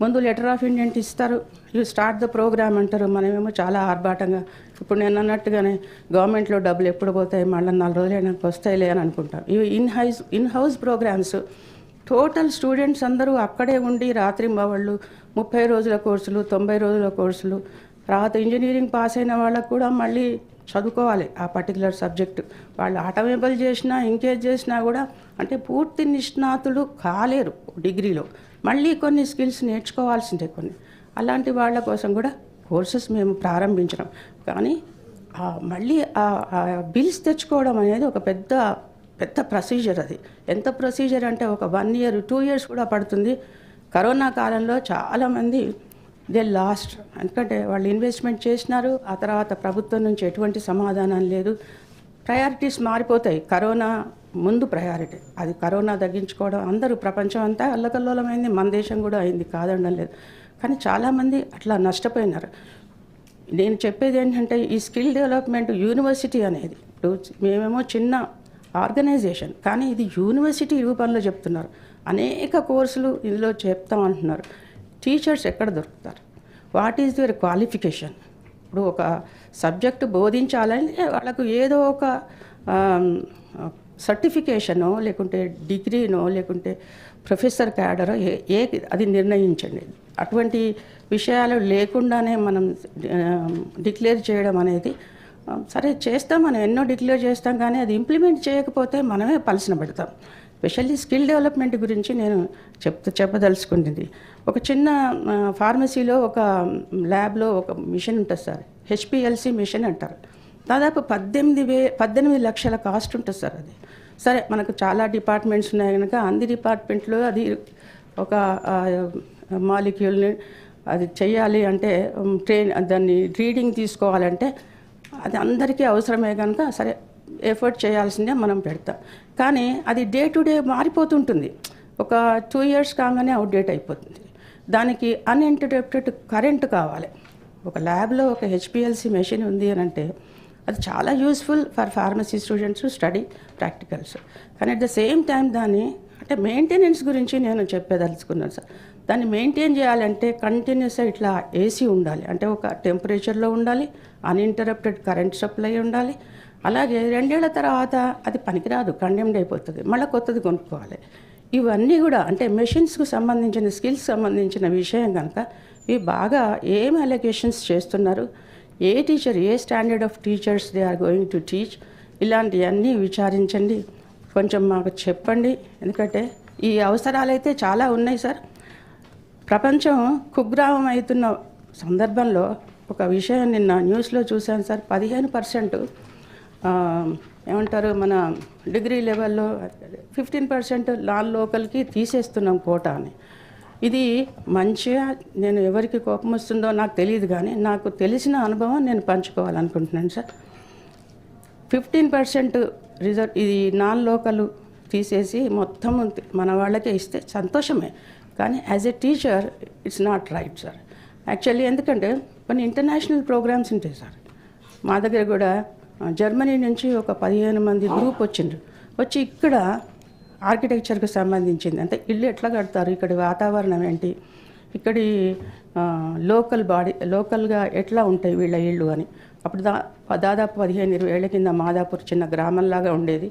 ముందు letter of intent ఇస్తారు, you start the programme అంటారు. మనమేమో చాలా ఆర్భాటంగా ఇప్పుడు నేను అన్నట్టుగానే గవర్నమెంట్లో డబ్బులు ఎప్పుడు పోతాయి, మళ్ళీ 4 రోజులు వస్తాయిలే అని అనుకుంటాం. ఇవి in house programmes total students అందరూ అక్కడే ఉండి రాత్రింబవళ్ళు 30 రోజుల కోర్సులు, 90 రోజుల కోర్సులు. తర్వాత ఇంజనీరింగ్ పాస్ అయిన వాళ్ళకు కూడా మళ్ళీ చదువుకోవాలి ఆ పర్టికులర్ సబ్జెక్టు. వాళ్ళు ఆటోమొబైల్ చేసినా ఇంకేజ్ చేసినా కూడా అంటే పూర్తి నిష్ణాతులు కాలేరు డిగ్రీలో. మళ్ళీ కొన్ని స్కిల్స్ నేర్చుకోవాల్సిందే కొన్ని. అలాంటి వాళ్ళ కోసం కూడా కోర్సెస్ మేము ప్రారంభించడం. కానీ మళ్ళీ బిల్స్ తెచ్చుకోవడం అనేది ఒక పెద్ద ప్రొసీజర్. అది ఎంత ప్రొసీజర్ అంటే ఒక 1 year 2 years కూడా పడుతుంది. కరోనా కాలంలో చాలామంది దే లాస్ట్, ఎందుకంటే వాళ్ళు ఇన్వెస్ట్మెంట్ చేసినారు, ఆ తర్వాత ప్రభుత్వం నుంచి ఎటువంటి సమాధానం లేదు. ప్రయారిటీస్ మారిపోతాయి. కరోనా ముందు ప్రయారిటీ, అది కరోనా తగ్గించుకోవడం. అందరూ ప్రపంచం అంతా అల్లకల్లోలమైంది, మన దేశం కూడా అయింది, కాదనడం లేదు. కానీ చాలామంది అట్లా నష్టపోయినారు. నేను చెప్పేది ఏంటంటే ఈ స్కిల్ డెవలప్మెంట్ యూనివర్సిటీ అనేది, ఇప్పుడు మేమేమో చిన్న ఆర్గనైజేషన్, కానీ ఇది యూనివర్సిటీ రూపంలో చెప్తున్నారు. అనేక కోర్సులు ఇందులో చెప్తామంటున్నారు. టీచర్స్ ఎక్కడ దొరుకుతారు? What is your qualification? ఇప్పుడు ఒక సబ్జెక్టు బోధించాలంటే వాళ్ళకు ఏదో ఒక సర్టిఫికేషనో లేకుంటే డిగ్రీనో లేకుంటే ప్రొఫెసర్ క్యాడరో అది నిర్ణయించండి. అటువంటి విషయాలు లేకుండానే మనం డిక్లేర్ చేయడం అనేది సరే చేస్తాం, మనం ఎన్నో డిక్లేర్ చేస్తాం, కానీ అది ఇంప్లిమెంట్ చేయకపోతే మనమే పలసన పెడతాం. స్పెషల్లీ స్కిల్ డెవలప్మెంట్ గురించి నేను చెప్పదలుచుకుంటుంది. ఒక చిన్న ఫార్మసీలో ఒక ల్యాబ్లో ఒక మిషన్ ఉంటుంది సార్, హెచ్పిఎల్సి మిషన్ అంటారు. దాదాపు 18 లక్షల కాస్ట్ ఉంటుంది సార్ అది. సరే మనకు చాలా డిపార్ట్మెంట్స్ ఉన్నాయి కనుక అన్ని డిపార్ట్మెంట్లో అది ఒక మాలిక్యూల్ని అది చెయ్యాలి అంటే దాన్ని రీడింగ్ తీసుకోవాలంటే అది అందరికీ అవసరమే కనుక సరే ఎఫర్ట్ చేయాల్సిందే మనం పెడతాం. కానీ అది డే టు డే మారిపోతుంటుంది. ఒక 2 years కాగానే అవుట్డేట్ అయిపోతుంది. దానికి అన్ఇంటరప్టెడ్ కరెంట్ కావాలి. ఒక ల్యాబ్లో ఒక హెచ్పిఎల్సి మెషిన్ ఉంది అని అంటే అది చాలా useful for pharmacy students study practicals. కానీ అట్ ద సేమ్ టైం దాన్ని అంటే మెయింటెనెన్స్ గురించి నేను చెప్పదలుచుకున్నాను సార్. దాన్ని మెయింటైన్ చేయాలంటే కంటిన్యూస్గా ఇట్లా ఏసీ ఉండాలి, అంటే ఒక టెంపరేచర్లో ఉండాలి, అన్ఇంటరప్టెడ్ కరెంట్ సప్లై ఉండాలి. అలాగే 2 ఏళ్ల తర్వాత అది పనికిరాదు, కండెమ్డ్ అయిపోతుంది, మళ్ళీ కొత్తది కొనుక్కోవాలి. ఇవన్నీ కూడా అంటే మెషిన్స్కు సంబంధించిన స్కిల్స్ సంబంధించిన విషయం కనుక ఇవి బాగా ఏం అలొకేషన్స్ చేస్తున్నారు, ఏ టీచర్ ఏ standard of teachers they are going to teach, ఇలాంటివన్నీ విచారించండి, కొంచెం మాకు చెప్పండి. ఎందుకంటే ఈ అవసరాలు అయితే చాలా ఉన్నాయి సార్. ప్రపంచం కుగ్రామం అవుతున్న సందర్భంలో ఒక విషయం నిన్న న్యూస్లో చూశాను సార్. 15% ఏమంటారు మన డిగ్రీ లెవెల్లో 15% నాన్ లోకల్కి తీసేస్తున్నాం కోటా అని. ఇది మంచిగా, నేను ఎవరికి కోపం వస్తుందో నాకు తెలియదు, కానీ నాకు తెలిసిన అనుభవం నేను పంచుకోవాలనుకుంటున్నాను సార్. 15% రిజర్వ్ ఇది నాన్ లోకల్ తీసేసి మొత్తం మన వాళ్ళకే ఇస్తే సంతోషమే, కానీ as a teacher it's not right sir actually. ఎందుకంటే కొన్ని ఇంటర్నేషనల్ ప్రోగ్రామ్స్ ఉంటాయి సార్. మా దగ్గర కూడా జర్మనీ నుంచి ఒక 15 మంది గ్రూప్ వచ్చి ఇక్కడ ఆర్కిటెక్చర్కి సంబంధించింది, అంటే ఇల్లు ఎట్లా కడతారు, ఇక్కడి వాతావరణం ఏంటి, ఇక్కడి లోకల్గా ఎట్లా ఉంటాయి వీళ్ళ ఇళ్ళు అని. అప్పుడు దాదాపు 15-20 ఏళ్ల కింద మాదాపూర్ చిన్న గ్రామంలాగా ఉండేది.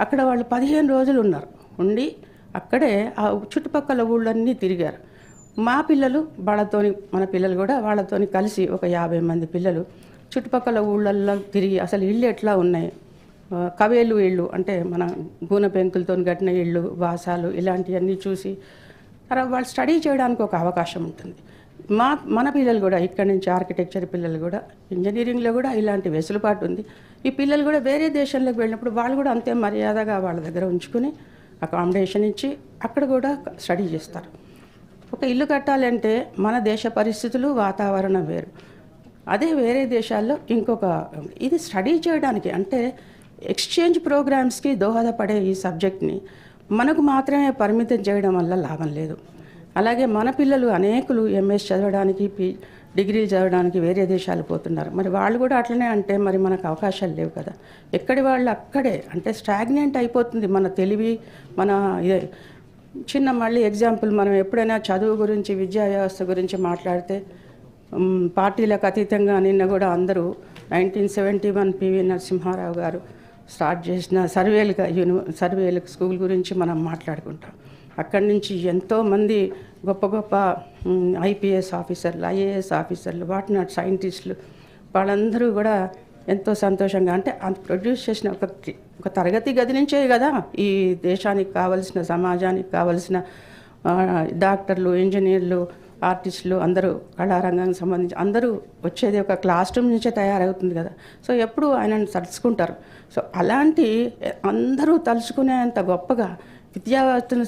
అక్కడ వాళ్ళు 15 రోజులు ఉండి అక్కడే ఆ చుట్టుపక్కల ఊళ్ళన్నీ తిరిగారు. మా పిల్లలు వాళ్ళతోని, మన పిల్లలు కూడా వాళ్ళతోని కలిసి ఒక 50 మంది పిల్లలు చుట్టుపక్కల ఊళ్ళల్లో తిరిగి అసలు ఇళ్ళు ఎట్లా ఉన్నాయి, కవేలు ఇళ్ళు అంటే మన గూన పెంకులతో కట్టిన ఇళ్ళు, వాసాలు, ఇలాంటివన్నీ చూసి తర్వాత వాళ్ళు స్టడీ చేయడానికి ఒక అవకాశం ఉంటుంది. మన పిల్లలు కూడా ఇక్కడి నుంచి ఆర్కిటెక్చర్ పిల్లలు కూడా ఇంజనీరింగ్లో కూడా ఇలాంటి వెసులుబాటు ఉంది. ఈ పిల్లలు కూడా వేరే దేశంలోకి వెళ్ళినప్పుడు వాళ్ళు కూడా అంతే మర్యాదగా వాళ్ళ దగ్గర ఉంచుకుని అకామిడేషన్ ఇచ్చి అక్కడ కూడా స్టడీ చేస్తారు. ఒక ఇల్లు కట్టాలంటే మన దేశ పరిస్థితులు వాతావరణం వేరు, అదే వేరే దేశాల్లో ఇంకొక ఇది స్టడీ చేయడానికి అంటే ఎక్స్చేంజ్ ప్రోగ్రామ్స్కి దోహదపడే ఈ సబ్జెక్ట్ని మనకు మాత్రమే పరిమితం చేయడం వల్ల లాభం లేదు. అలాగే మన పిల్లలు అనేకులు ఎంఎస్ చదవడానికి డిగ్రీలు చదవడానికి వేరే దేశాలు పోతున్నారు. మరి వాళ్ళు కూడా అట్లనే అంటే మరి మనకు అవకాశాలు లేవు కదా. ఎక్కడి వాళ్ళు అక్కడే అంటే స్టాగ్నెంట్ అయిపోతుంది మన తెలివి, మన చిన్న మళ్ళీ ఎగ్జాంపుల్, మనం ఎప్పుడైనా చదువు గురించి, విద్యా వ్యవస్థ గురించి మాట్లాడితే పార్టీలకు అతీతంగా నిన్న కూడా అందరూ 1971 పివి నరసింహారావు గారు స్టార్ట్ చేసిన సర్వేలకు స్కూల్ గురించి మనం మాట్లాడుకుంటాం. అక్కడి నుంచి ఎంతోమంది గొప్ప గొప్ప ఐపీఎస్ ఆఫీసర్లు, ఐఏఎస్ ఆఫీసర్లు, వాట్నాట్ సైంటిస్టులు, వాళ్ళందరూ కూడా ఎంతో సంతోషంగా, అంటే అంత ప్రొడ్యూస్ చేసిన ఒక తరగతి గది నుంచే కదా ఈ దేశానికి కావలసిన, సమాజానికి కావలసిన డాక్టర్లు, ఇంజనీర్లు, ఆర్టిస్టులు అందరూ, కళారంగానికి సంబంధించి అందరూ వచ్చేది ఒక క్లాస్ రూమ్ నుంచే తయారవుతుంది కదా. సో ఎప్పుడు ఆయనను తలుచుకుంటారు. సో అలాంటి అందరూ తలుచుకునేంత గొప్పగా విద్యా వ్యవస్థను